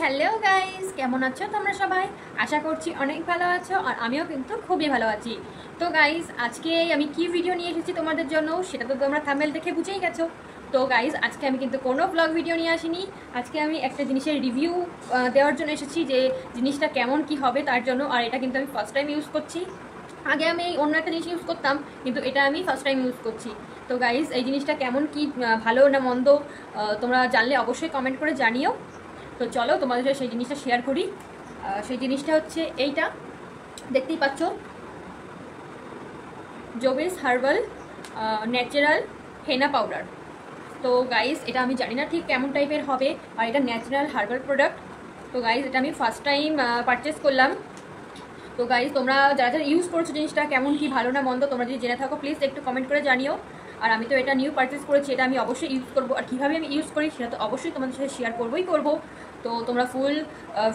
Hello guys, কেমন আছো তোমরা সবাই? আশা করছি অনেক ভালো আছো, আর আমিও কিন্তু খুবই ভালো আছি। তো গাইস, আজকে আমি কি ভিডিও নিয়ে এসেছি তোমাদের জন্য সেটা তো তোমরা থাম্বনেল দেখে বুঝেই গেছো। তো গাইস, আজকে আমি কিন্তু কোনো ব্লগ ভিডিও নিয়ে আসিনি। আজকে আমি একটা জিনিসের রিভিউ দেওয়ার জন্য এসেছি, যে জিনিসটা কেমন কি হবে তার জন্য। আর এটা কিন্তু আমি ফার্স্ট টাইম ইউজ করছি। আগে আমি অন্য একটা জিনিস ইউজ করতাম, কিন্তু এটা আমি ফার্স্ট টাইম ইউজ করছি। তো গাইস, এই জিনিসটা কেমন কি, ভালো না মন্দ, তোমরা জানলে অবশ্যই কমেন্ট করে জানিও। তো চলো তোমাদের সাথে সেই জিনিসটা শেয়ার করি। সেই জিনিসটা হচ্ছে এইটা, দেখতেই পাচ্ছ, জোবেস হার্বাল ন্যাচারাল হেনা পাউডার। তো গাইস, এটা আমি জানি না ঠিক কেমন টাইপের হবে, আর এটা ন্যাচারাল হার্বাল প্রোডাক্ট। তো গাইস, এটা আমি ফার্স্ট টাইম পারচেস করলাম। তো গাইস, তোমরা যারা যারা ইউজ করছো জিনিসটা কেমন কি, ভালো না মন্দ, তোমরা যদি জেনে থাকো প্লিজ একটু কমেন্ট করে জানিও। আর আমি তো এটা নিউ পারচেস করেছি, এটা আমি অবশ্যই ইউজ করবো, আর কীভাবে আমি ইউজ করি সেটা তো অবশ্যই তোমাদের সাথে শেয়ার করবোই করবো। তো তোমরা ফুল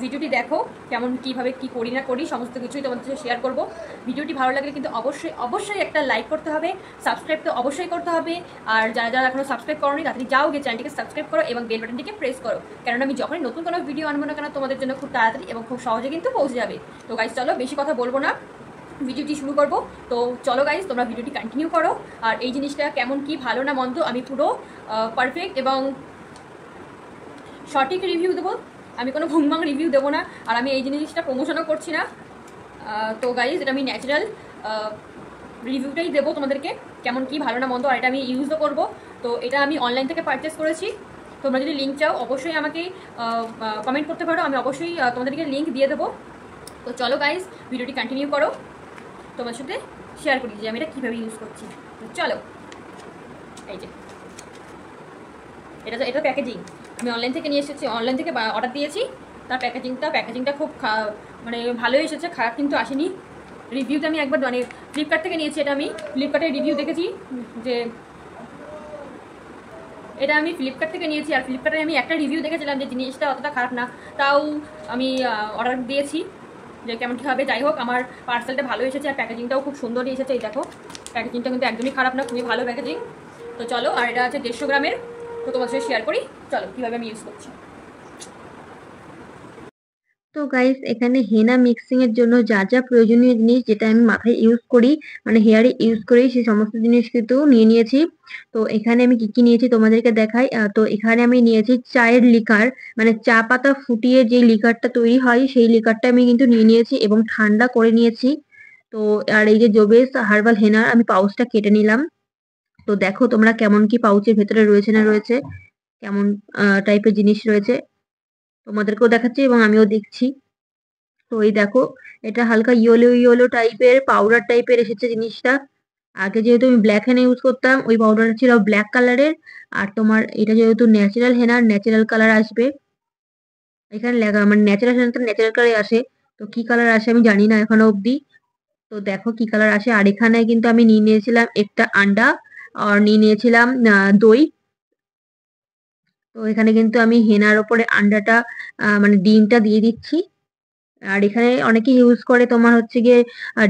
ভিডিওটি দেখো, কেমন কীভাবে কী করি না করি সমস্ত কিছুই তোমাদের সাথে শেয়ার করবো। ভিডিওটি ভালো লাগলে কিন্তু অবশ্যই অবশ্যই একটা লাইক করতে হবে, সাবস্ক্রাইব তো অবশ্যই করতে হবে। আর যারা যারা এখনও সাবস্ক্রাইব করোনি তাড়াতাড়ি যাও গিয়ে চ্যানেলটিকে সাবস্ক্রাইব করো এবং বেল বাটনটিকে প্রেস করো, কারণ আমি যখনই নতুন কোনো ভিডিও আনবো না কেন তোমাদের জন্য খুব তাড়াতাড়ি এবং খুব সহজে কিন্তু পৌঁছে যাবে। তো গাইস, চলো বেশি কথা বলবো না, ভিডিওটি শুরু করবো। তো চলো গাইস, তোমরা ভিডিওটি কন্টিনিউ করো। আর এই জিনিসটা কেমন কি, ভালো না মন্দ, আমি পুরো পারফেক্ট এবং সঠিক রিভিউ দেবো। আমি কোনো ভুংভাং রিভিউ দেবো না, আর আমি এই জিনিসটা প্রমোশনও করছি না। তো গাইস, এটা আমি ন্যাচারাল রিভিউটাই দেবো তোমাদেরকে, কেমন কি, ভালো না মন্দ। আর এটা আমি ইউজও করবো। তো এটা আমি অনলাইন থেকে পারচেস করেছি। তোমরা যদি লিঙ্ক চাও অবশ্যই আমাকে কমেন্ট করতে পারো, আমি অবশ্যই তোমাদেরকে লিঙ্ক দিয়ে দেবো। তো চলো গাইস, ভিডিওটি কন্টিনিউ করো, তোমার সাথে শেয়ার করি যে আমি এটা কীভাবে ইউজ করছি। তো চলো, এই যে এটা প্যাকেজিং আমি অনলাইন থেকে নিয়ে এসেছি, অনলাইন থেকে অর্ডার দিয়েছি। তার প্যাকেজিংটা খুব মানে ভালোই এসেছে, খারাপ কিন্তু আসেনি। রিভিউটা আমি একবার মানে ফ্লিপকার্ট থেকে নিয়েছি, এটা আমি ফ্লিপকার্টের রিভিউ দেখেছি যে এটা আমি ফ্লিপকার্ট থেকে নিয়েছি। আর ফ্লিপকার্টে আমি একটা রিভিউ দেখেছিলাম যে জিনিসটা অতটা খারাপ না, তাও আমি অর্ডার দিয়েছি যে কেমন কী হবে। যাই হোক, আমার পার্সেলটা ভালো এসেছে, আর প্যাকেজিংটাও খুব সুন্দরই এসেছে। এই দেখো, প্যাকেজিংটা কিন্তু একদমই খারাপ না, খুবই ভালো প্যাকেজিং। তো চলো, আর এটা আছে 150 গ্রামের। তো তোমার সাথে শেয়ার করি, চলো কীভাবে আমি ইউজ করছি। তো গাইস, এখানে হেনা মিক্সিং এর জন্য যা যা প্রয়োজনীয় জিনিস যেটা আমি মাথায় ইউজ করি, মানে হেয়ারে ইউজ করি, সেই সমস্ত জিনিস কিন্তু নিয়ে নিয়েছি। তো এখানে আমি কি কি নিয়েছি তোমাদেরকে দেখাই। তো এখানে আমি নিয়েছি চায়ের লিকার, মানে চা পাতা ফুটিয়ে যে লিকারটা তৈরি হয় সেই লিকারটা আমি কিন্তু নিয়ে নিয়েছি এবং ঠান্ডা করে নিয়েছি। তো আর এই যে জোবেস হার্বাল হেনার আমি পাউচটা কেটে নিলাম। তো দেখো তোমরা কেমন কি পাউচের ভেতরে রয়েছে না রয়েছে, কেমন টাইপের জিনিস রয়েছে, তোমাদেরকেও দেখাচ্ছি এবং আমিও দেখছি। তো এই দেখো, এটা হালকা ইয়েলো ইয়েলো টাইপের পাউডার টাইপের এসেছে জিনিসটা। আগে যেহেতু আমি ব্ল্যাক হেনা ইউজ করতাম, ওই পাউডারটা ছিল ব্ল্যাক কালারের। আর তোমার এটা যেহেতু ন্যাচারাল হেনা, ন্যাচারাল কালার আসবে এখানে লেখা, মানে ন্যাচারাল হেনা তো ন্যাচারাল কালার আসে। তো কি কালার আসে আমি জানি না এখনো অবধি। তো দেখো কি কালার আসে। আর এখানে কিন্তু আমি নিয়ে নিয়েছিলাম একটা আন্ডা, আর নিয়ে নিয়েছিলাম দই। তো এখানে কিন্তু আমি হেনার ওপরে আন্ডাটা মানে ডিমটা দিয়ে দিচ্ছি। আর এখানে অনেকে ইউজ করে তোমার হচ্ছে গিয়ে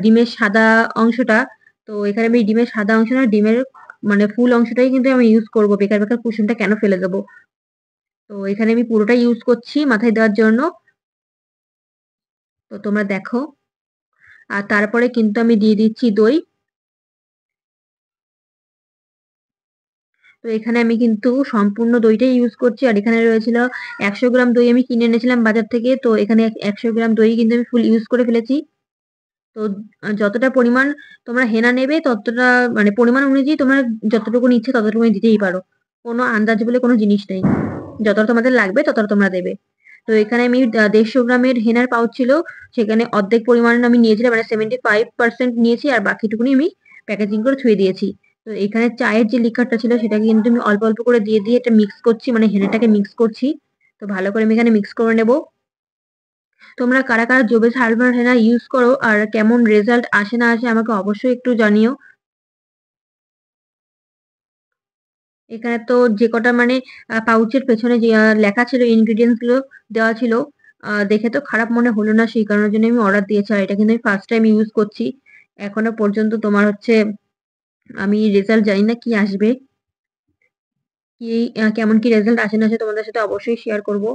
ডিমের সাদা অংশটা। তো এখানে আমি ডিমের সাদা অংশ না, ডিমের মানে ফুল অংশটাই কিন্তু আমি ইউজ করব, বেকার বেকার কুসুমটা কেন ফেলে দেবো। তো এখানে আমি পুরোটাই ইউজ করছি মাথায় দেওয়ার জন্য। তো তোমরা দেখো, আর তারপরে কিন্তু আমি দিয়ে দিচ্ছি দই। তো এখানে আমি কিন্তু সম্পূর্ণ দইটাই ইউজ করছি। আর এখানে রয়েছিল 100 গ্রাম দই, আমি কিনে এনেছিলাম বাজার থেকে। তো এখানে 100 গ্রাম দই কিন্তু আমি ফুল ইউজ করে ফেলেছি। তো যতটা পরিমাণ তোমরা হেনা নেবে ততটা, মানে পরিমাণ অনুযায়ী তোমরা যতটুকু ইচ্ছে ততটুকুনি দিতেই পারো, কোনো আন্দাজ বলে কোনো জিনিস নেই। যতটা তোমাদের লাগবে ততটা তোমরা দেবে। তো এখানে আমি 150 গ্রামের হেনার পাউচ ছিল, সেখানে অর্ধেক পরিমাণ আমি নিয়েছিলাম, মানে 75% নিয়েছি, আর বাকিটুকুনি আমি প্যাকেজিং করে ছুঁয়ে দিয়েছি। তো এখানে চায়ের যে লিকারটা ছিল সেটাকে কিন্তু আমি অল্প অল্প করে দিয়ে দিয়ে এটা মিক্স করছি, মানে হেনাটাকে মিক্স করছি। তো ভালো করে আমি এখানে মিক্স করে নেবো। তোমরা কারা কারা জোবেস হার্বাল হেনা ইউজ করো আর কেমন রেজাল্ট আসে না আসে আমাকে অবশ্যই একটু জানিও। এখানে তো যে কটা মানে পাউচের পেছনে যে লেখা ছিল, ইনগ্রিডিয়েন্টস গুলো দেওয়া ছিল, দেখে তো খারাপ মনে হলো না, সেই কারণের জন্য আমি অর্ডার দিয়েছি। আর এটা কিন্তু আমি ফার্স্ট টাইম ইউজ করছি। এখনো পর্যন্ত তোমার হচ্ছে আমি রেজাল্ট জানি না কি আসবে, কি কেমন কি রেজাল্ট আসে না আসে তোমাদের সাথে অবশ্যই শেয়ার করব।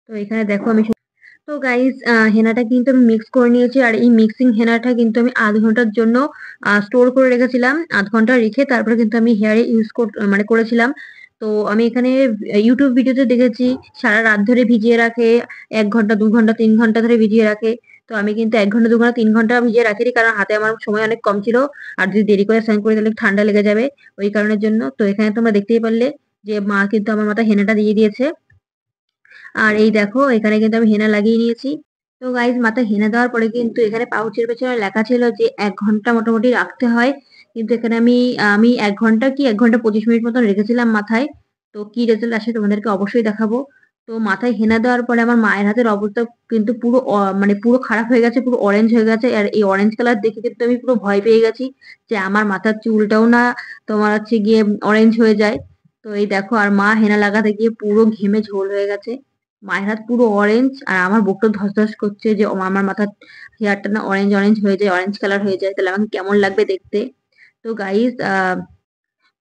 তো এখানে দেখো আমি তো গাইস হেনাটা কিন্তু আমি মিক্স করে নিয়েছি, আর এই মিক্সিং হেনাটা কিন্তু আমি আধ ঘন্টার জন্য স্টোর করে রেখেছিলাম। আধ ঘন্টা রেখে তারপরে কিন্তু আমি হেয়ারে ইউজ মানে করেছিলাম। তো আমি এখানে ইউটিউব ভিডিওতে দেখেছি সারা রাত ধরে ভিজিয়ে রাখে, 1 ঘন্টা 2 ঘন্টা 3 ঘন্টা ধরে ভিজিয়ে রাখে। তো আমি কিন্তু 1 ঘন্টা 2 ঘন্টা 3 ঘন্টা ভিজিয়ে রাখিনি, কারণ হাতে আমার সময় অনেক কম ছিল, আর যদি দেরি করে স্নান করি তাহলে ঠান্ডা লেগে যাবে, ওই কারণের জন্য। তো এখানে তোমরা দেখতেই পারলে যে মা কিন্তু আমার মাথায় হেনাটা দিয়ে দিয়েছে। আর এই দেখো এখানে কিন্তু আমি হেনা লাগিয়ে নিয়েছি। তো গাইজ মাথায় হেনা দেওয়ার পরে কিন্তু এখানে পাউচের পেছনে লেখা ছিল যে 1 ঘন্টা মোটামুটি রাখতে হয়। কিন্তু এখানে আমি আমি 1 ঘন্টা কি 1 ঘন্টা 25 মিনিট মতন রেখেছিলাম মাথায়। তো কি রেজাল্ট আসে তোমাদেরকে অবশ্যই দেখাবো। তো মাথায় হেনা দেওয়ার পরে আমার মায়ের হাতের অবস্থা কিন্তু পুরো মানে পুরো খারাপ হয়ে গেছে, পুরো অরেঞ্জ হয়ে গেছে। আর এই অরেঞ্জ কালার দেখে কিন্তু আমি পুরো ভয় পেয়ে গেছি যে আমার মাথার চুলটাও না তোমার হচ্ছে গিয়ে অরেঞ্জ হয়ে যায়। তো এই দেখো, আর মা হেনা লাগাতে গিয়ে পুরো ঘেমে ঝোল হয়ে গেছে, মায়ের হাত পুরো অরেঞ্জ, আর আমার বুকটা ধস করছে যে আমার মাথার হেয়ারটা না অরেঞ্জ অরেঞ্জ হয়ে যায়, অরেঞ্জ কালার হয়ে যায়, তাহলে আমাকে কেমন লাগবে দেখতে। তো গাইস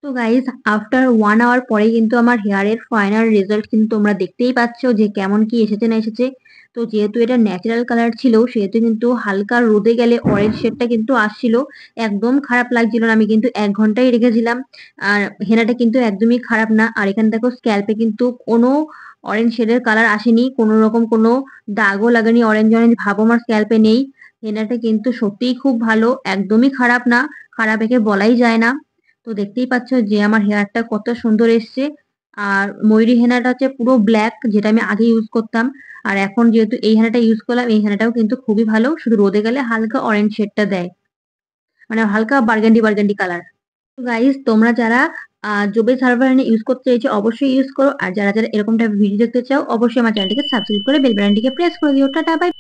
তো গাইস আফটার 1 আওয়ার পরে কিন্তু আমার হেয়ারের ফাইনাল রেজাল্ট কিন্তু তোমরা দেখতেই পাচ্ছ যে কেমন কি এসেছে না এসেছে। তো যেহেতু এটা ন্যাচারাল কালার ছিল সেহেতু কিন্তু হালকা রোদে গেলে অরেঞ্জ শেডটা কিন্তু আসছিল, একদম খারাপ লাগছিল না। আমি কিন্তু 1 ঘন্টাই রেখেছিলাম, আর হেনাটা কিন্তু একদমই খারাপ না। আর এখানে দেখো স্ক্যাল্পে কিন্তু কোনো অরেঞ্জ শেডের কালার আসেনি, কোনো রকম কোনো দাগও লাগেনি, অরেঞ্জ অরেঞ্জ ভাব আমার স্ক্যাল্পে নেই। হেনাটা কিন্তু সত্যিই খুব ভালো, একদমই খারাপ না, খারাপ একে বলাই যায় না। তো দেখতেই পাচ্ছ যে আমার হেয়ারটা কত সুন্দর এসছে। আর ময়ূরী হেনাটা হচ্ছে পুরো ব্ল্যাক, যেটা আমি আগে ইউজ করতাম। আর এখন যেহেতু এই হেনাটা ইউজ করলাম, এই হেনাটাও কিন্তু খুবই ভালো, শুধু রোদে গেলে হালকা অরেঞ্জ শেডটা দেয়, মানে হালকা বার্গান্ডি বার্গান্ডি কালার। তো গাইস তোমরা যারা জোবে সার্ভার হেনা ইউজ করতে চাইছো অবশ্যই ইউজ করো, আর যারা যারা এরকম টাইপ ভিডিও দেখতে চাও অবশ্যই আমার চ্যানেলটিকে সাবস্ক্রাইব করে বেল বাটনটিকে প্রেস করে দিও। Tata bye.